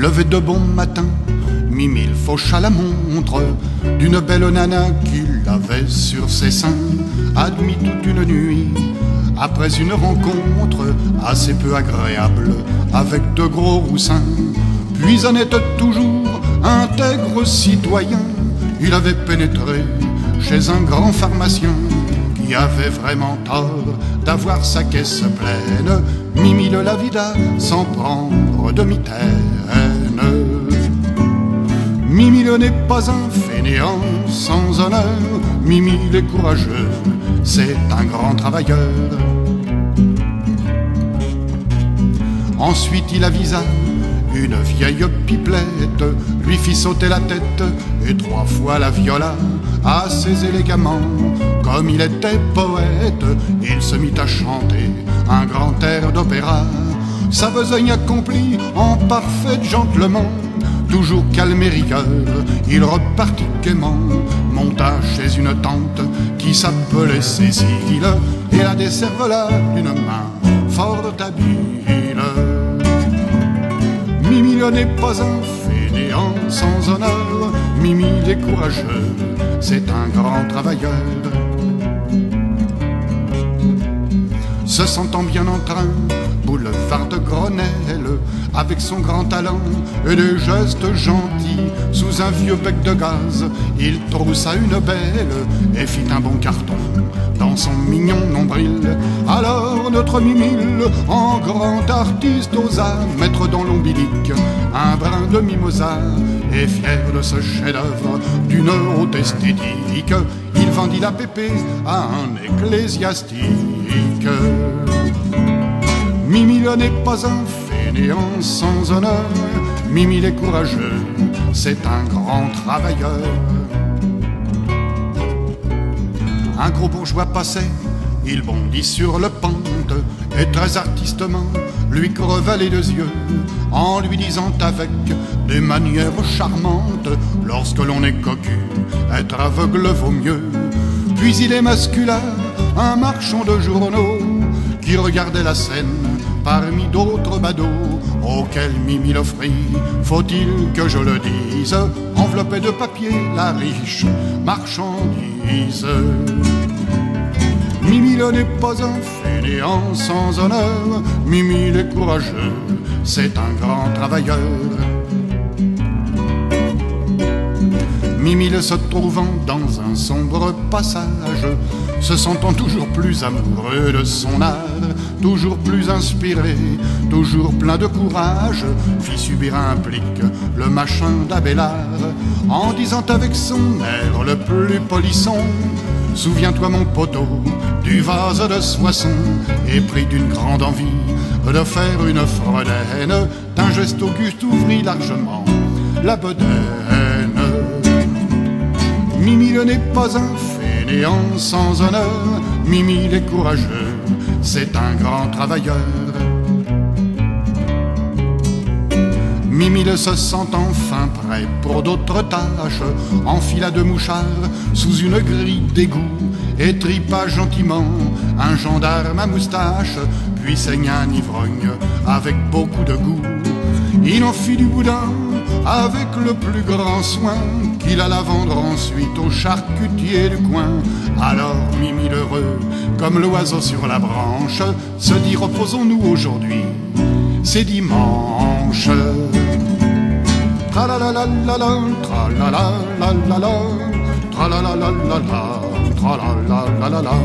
Levé de bon matin, Mimi faucha la montre d'une belle nana qu'il avait sur ses seins, admis toute une nuit. Après une rencontre assez peu agréable avec de gros roussins, puis honnête toujours, intègre citoyen, il avait pénétré chez un grand pharmacien qui avait vraiment tort d'avoir sa caisse pleine. Mimi le la vida sans prendre de mitaine. Mimi le n'est pas un fainéant sans honneur, Mimi est courageux, c'est un grand travailleur. Ensuite il avisa une vieille pipelette, lui fit sauter la tête et 3 fois la viola assez élégamment. Comme il était poète, il se mit à chanter un grand air d'opéra. Sa besogne accomplie en parfait gentleman, toujours calme et rigueur, il repartit gaiement, monta chez une tante qui s'appelait Cécile et la desservela d'une main fort habile. Mimi le n'est pas un fainéant sans honneur, Mimi est courageux, c'est un grand travailleur. Se sentant bien en train, boulevard de Grenelle, avec son grand talent et des gestes gentils, sous un vieux bec de gaz, il troussa une belle et fit un bon carton dans son mignon nombril. Alors notre Mimile, en grand artiste, osa mettre dans l'ombilic un brin de mimosa, et fier de ce chef-d'œuvre d'une haute esthétique, il vendit la pépé à un ecclésiastique. Mimi le n'est pas un fainéant sans honneur, Mimi est courageux, c'est un grand travailleur. Un gros bourgeois passait, il bondit sur le pente, et très artistement lui creva les 2 yeux, en lui disant avec des manières charmantes: lorsque l'on est cocu, être aveugle vaut mieux. Puis il émascula un marchand de journaux qui regardait la scène parmi d'autres badauds, auxquels Mimi l'offrit, faut-il que je le dise, enveloppé de papier la riche marchandise. Mimi le n'est pas un fainéant sans honneur, Mimi est courageux, c'est un grand travailleur. Mimi se trouvant dans un sombre passage, se sentant toujours plus amoureux de son art, toujours plus inspiré, toujours plein de courage, fit subir un plique le machin d'Abélard, en disant avec son air le plus polisson: souviens-toi mon poteau du vase de Soissons, et pris d'une grande envie de faire une fredaine, d'un geste auguste ouvrit largement la bedaine. Mimi le n'est pas un fainéant sans honneur, Mimi est courageux, c'est un grand travailleur. Mimi se sent enfin prêt pour d'autres tâches, enfila 2 mouchards sous une grille d'égout, et tripa gentiment un gendarme à moustache, puis saigna un ivrogne avec beaucoup de goût. Il en fit du boudin avec le plus grand soin, qu'il alla vendre ensuite au charcutier du coin. Alors Mimi l'heureux, comme l'oiseau sur la branche, se dit: reposons-nous aujourd'hui, c'est dimanche. Tra-la-la-la-la-la, tra-la-la-la-la-la, tra-la-la-la-la-la, tra-la-la-la-la-la.